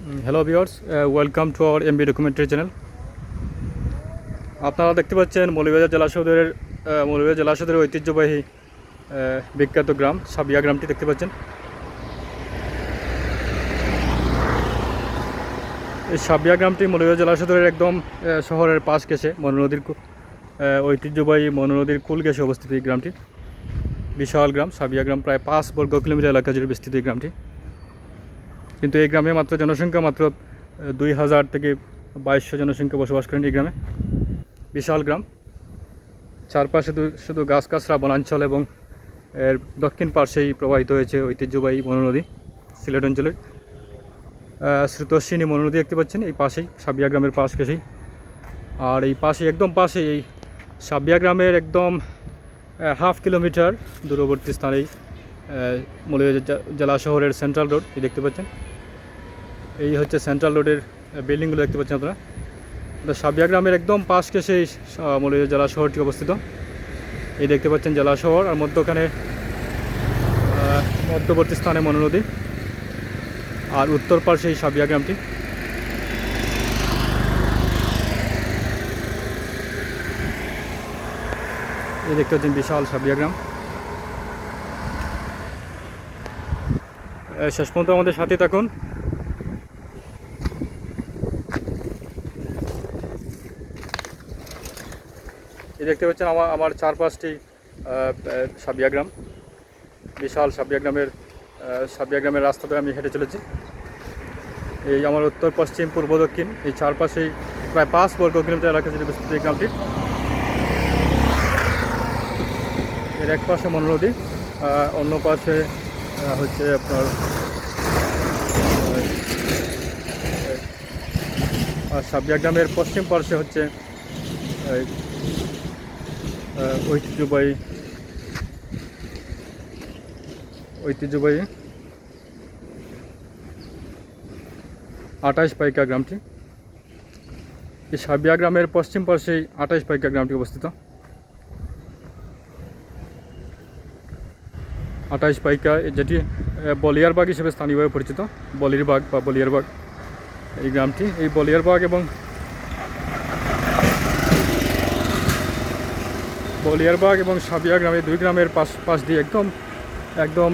Hello viewers, welcome to our MB documentary channel. আপনারা দেখতে পাচ্ছেন মৌলভীবাজার জেলা সদরের ঐতিহ্যবাহী বিখ্যাত গ্রাম সাবিয়া গ্রামটি দেখতে পাচ্ছেন। এই সাবিয়া গ্রামটি মৌলভীবাজার জেলা সদরের একদম শহরের পাশ ঘেঁষে ঐতিহ্যবাহী মনু নদীর কুল ঘেঁষে অবস্থিত এই গ্রামটি। বিশাল গ্রাম সাবিয়া গ্রাম, প্রায় 5 বর্গ কিলোমিটার এলাকা জুড়ে বিস্তৃত এই গ্রামটি। কিন্তু এই গ্রামে জনসংখ্যা মাত্র 2000 থেকে 2200 জনসংখ্যা বসবাস করেন এই গ্রামে। বিশাল গ্রাম, চারপাশে শুধু গাছগাছড়া বনাঞ্চল এবং এর দক্ষিণ পার্শ্বেই প্রবাহিত হয়েছে ঐতিহ্যবাহী মনু নদী। সিলেট অঞ্চলের স্রোতস্বিনী মনু নদী দেখতে পাচ্ছেন এই পাশেই, সাবিয়া গ্রামের পাশ ঘেঁষেই। আর এই পাশে একদম পাশেই এই সাবিয়া গ্রামের একদম 1/2 কিলোমিটার দূরবর্তী স্থানেই মৌলভীবাজার জেলা শহরের সেন্ট্রাল রোড এই দেখতে পাচ্ছেন। এই হচ্ছে সেন্ট্রাল রোডের বিল্ডিংগুলো দেখতে পাচ্ছেন আপনারা। সাবিয়া গ্রামের একদম পাশ ঘেঁষেই মৌলভীবাজার জেলা শহরটি অবস্থিত। এই দেখতে পাচ্ছেন জেলা শহর, আর মধ্যবর্তী স্থানে মনু নদী, আর উত্তর পাশে এই সাবিয়া গ্রামটি। এই দেখতে পাচ্ছেন বিশাল সাবিয়া গ্রাম। শেষ পর্যন্ত আমাদের সাথে থাকুন। এই দেখতে পাচ্ছেন আমার চারপাশটি সাবিয়া গ্রাম। বিশাল সাবিয়া গ্রামের রাস্তা ধরে আমি হেঁটে চলেছি। এই আমার উত্তর পশ্চিম পূর্ব দক্ষিণ এই চারপাশেই প্রায় 5 বর্গ কিলোমিটার এলাকা জুড়ে বিস্তৃত এই গ্রামটি। এর এক পাশে মনু নদী, অন্য পাশে হচ্ছে আপনার সাবিয়া গ্রামের পশ্চিম পার্শ্বে হচ্ছে ঐতিহ্যবাহী 28 পাইকা গ্রামটি। এই সাবিয়া গ্রামের পশ্চিম পার্শ্বেই 28 পাইকা গ্রামটি অবস্থিত। 28 পাইকা, যেটি বলিয়ারবাগ হিসেবে স্থানীয়ভাবে পরিচিত। বলিরবাগ বা বলিয়ারবাগ এই গ্রামটি। এই বলিয়ারবাগ এবং সাবিয়া গ্রামে দুই গ্রামের পাশ দিয়ে একদম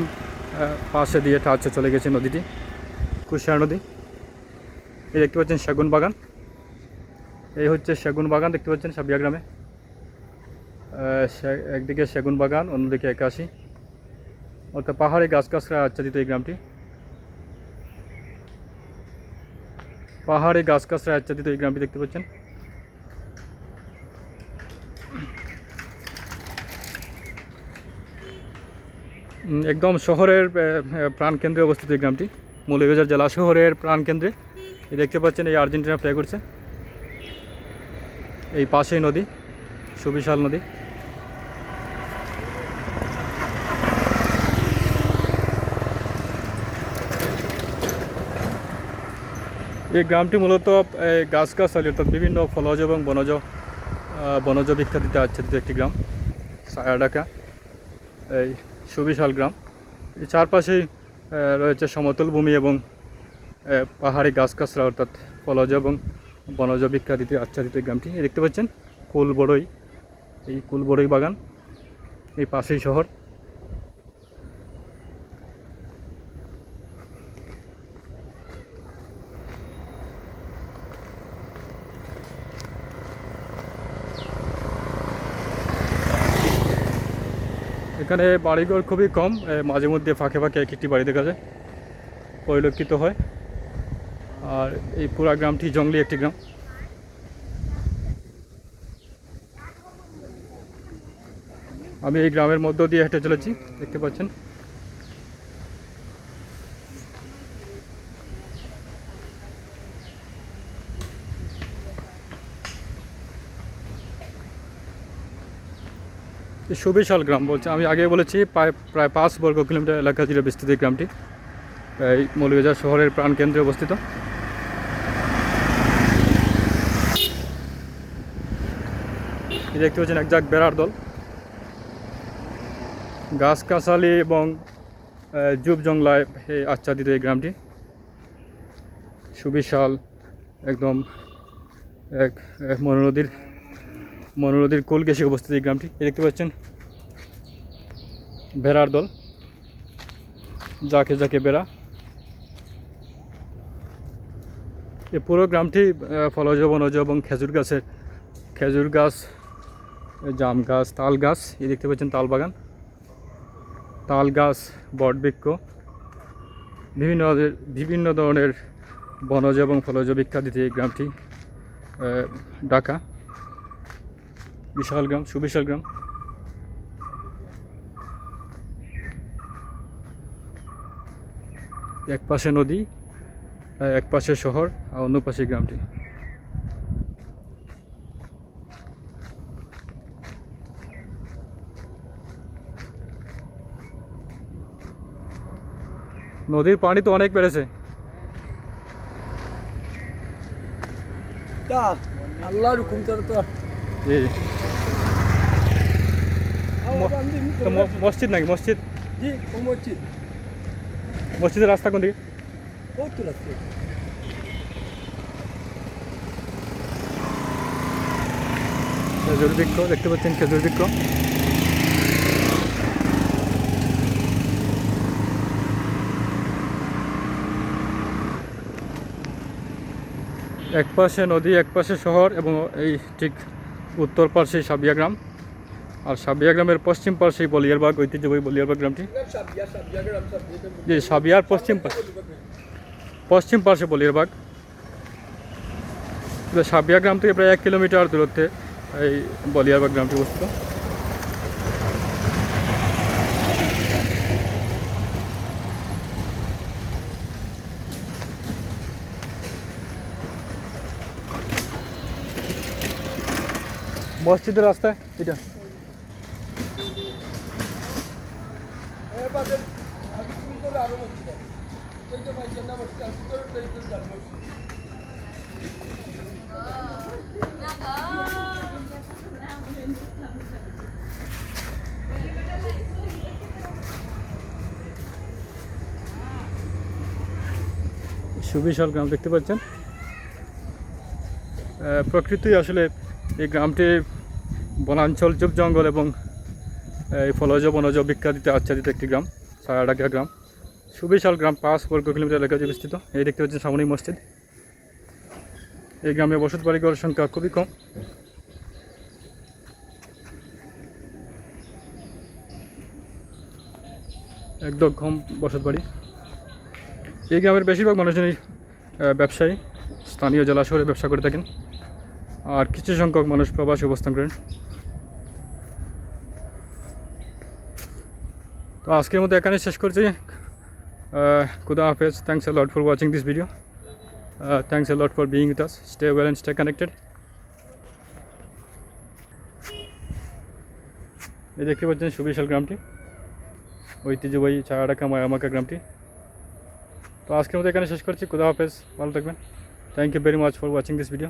পাশে দিয়ে টাচে চলে গেছে নদীটি, কুশিয়ারা নদী। এই দেখতে পাচ্ছেন সেগুন বাগান। এই হচ্ছে সেগুন বাগান দেখতে পাচ্ছেন সাবিয়া গ্রামে। একদিকে সেগুন বাগান, অন্যদিকে 81, অর্থাৎ পাহাড়ি গাছগাছরা আচ্ছাদিত এই গ্রামটি। পাহাড়ি গাছগাছরা আচ্ছাদিত এই গ্রামটি দেখতে পাচ্ছেন। একদম শহরের প্রাণকেন্দ্রে অবস্থিত এই গ্রামটি, মৌলভীবাজার জেলা শহরের প্রাণকেন্দ্রে। এই দেখতে পাচ্ছেন এই আর্জেন্টিনা প্লে করছে। এই পাশেই নদী, সুবিশাল নদী। এই গ্রামটি মূলত গাছগাছালি অর্থাৎ বিভিন্ন ফলজ এবং বনজ বৃক্ষাদিতে আচ্ছাদিত একটি গ্রাম, ছায়া ঢাকা এই সুবিশাল গ্রাম। এই চারপাশেই রয়েছে সমতল ভূমি এবং পাহাড়ি গাছগাছরা অর্থাৎ ফলজ এবং বনজ বৃক্ষাদিতে আচ্ছাদিত এই গ্রামটি। এই দেখতে পাচ্ছেন কুলবড়ই বাগান, এই পাশেই শহর। এখানে বাড়িঘর খুবই কম, মাঝে মধ্যে ফাঁকে এক একটি বাড়ি দেখা যায়, পরিলক্ষিত হয়। আর এই পুরা গ্রামটি জঙ্গলি একটি গ্রাম। আমি এই গ্রামের মধ্য দিয়ে হেঁটে চলেছি, দেখতে পাচ্ছেন। এই সুবিশাল গ্রাম বলছে, আমি আগে বলেছি প্রায় 5 বর্গ কিলোমিটার এলাকা জুড়ে বিস্তৃত এই গ্রামটি। এই মৌলভীবাজার শহরের প্রাণকেন্দ্রে অবস্থিত। দেখতে পাচ্ছেন একজাক বেড়ার দল, গাছগাছালি এবং জুব জংলায় আচ্ছাদিত এই গ্রামটি। সুবিশাল একদম এক মনোনদীর কোল ঘেঁষে অবস্থিত এই গ্রামটি। দেখতে পাচ্ছেন ভেড়ার দল, যাকে যাকে বেড়া। এই পুরো গ্রামটি ফলজ বনজ এবং খেজুর গাছ, জাম গাছ, তাল গাছ, এই দেখতে পাচ্ছেন তাল বাগান, তাল গাছ, বটবৃক্ষ, বিভিন্ন ধরনের বনজ এবং ফলজ বিখ্যাত এই গ্রামটি ঢাকা। বিশাল গ্রাম, সুবিশাল গ্রাম। এক পাশে নদী, এক পাশে শহর, আর অন্য পাশে গ্রামটি। নদীর পানি তো অনেক বেড়েছে। আল্লাহর হুকুম তো জি। মসজিদ নাকি? মসজিদ? জি, ও মসজিদ। মসজিদের রাস্তা কোন দিকে? কত রাস্তা? খেজুর বৃক্ষ দেখতে পাচ্ছেন, খেজুর বৃক্ষ। এক পাশে নদী, এক পাশে শহর, এবং এই ঠিক উত্তর পাশে সাবিয়া গ্রাম, আর সাবিয়া গ্রামের পশ্চিম পাশে বলিয়ারবাগ, ঐতিহ্যবাহী বলিয়ারবাগ গ্রামটি। জি, সাবিয়ার পশ্চিম পাশে বলিয়ারবাগ। সাবিয়া গ্রাম থেকে প্রায় 1 কিলোমিটার দূরত্বে এই বলিয়ারবাগ গ্রামটি অবস্থিত। মসজিদের রাস্তা এটা। সুবিশাল গ্রাম দেখতে পাচ্ছেন। প্রকৃতি আসলে এই গ্রামটি বনাঞ্চল, যুগ জঙ্গল এবং এই ফলজ বনজ বিখ্যাত আচ্ছাদিত একটি গ্রাম, ছায়াঢাকা গ্রাম। সুবিশাল গ্রাম, 5 বর্গ কিলোমিটার এলাকা জুড়ে বিস্তৃত। এই দেখতে পাচ্ছেন সামনেই মসজিদ। এই গ্রামে বসত বাড়ি ঘরের সংখ্যা খুবই কম। একদম কম বসত বাড়ি। এই গ্রামের বেশিরভাগ মানুষজনই ব্যবসায়ী, স্থানীয় জেলা শহরে ব্যবসা করে থাকেন, আর কিছু সংখ্যক মানুষ প্রবাসী অবস্থান করেন। তো আজকের মতো এখানে শেষ করছি। খুদা হাফেজ। Thanks a lot for watching this video. Thanks a lot for being with us. Stay well and stay connected. এই দেখতে পাচ্ছেন সুবিশাল গ্রামটি, ঐতিহ্যবাহী ছায়াঢাকা মায়ামাকা গ্রামটি। তো আজকের মতো এখানে শেষ করছি। খুদা হাফেজ, ভালো থাকবেন। Thank you very much for watching this video.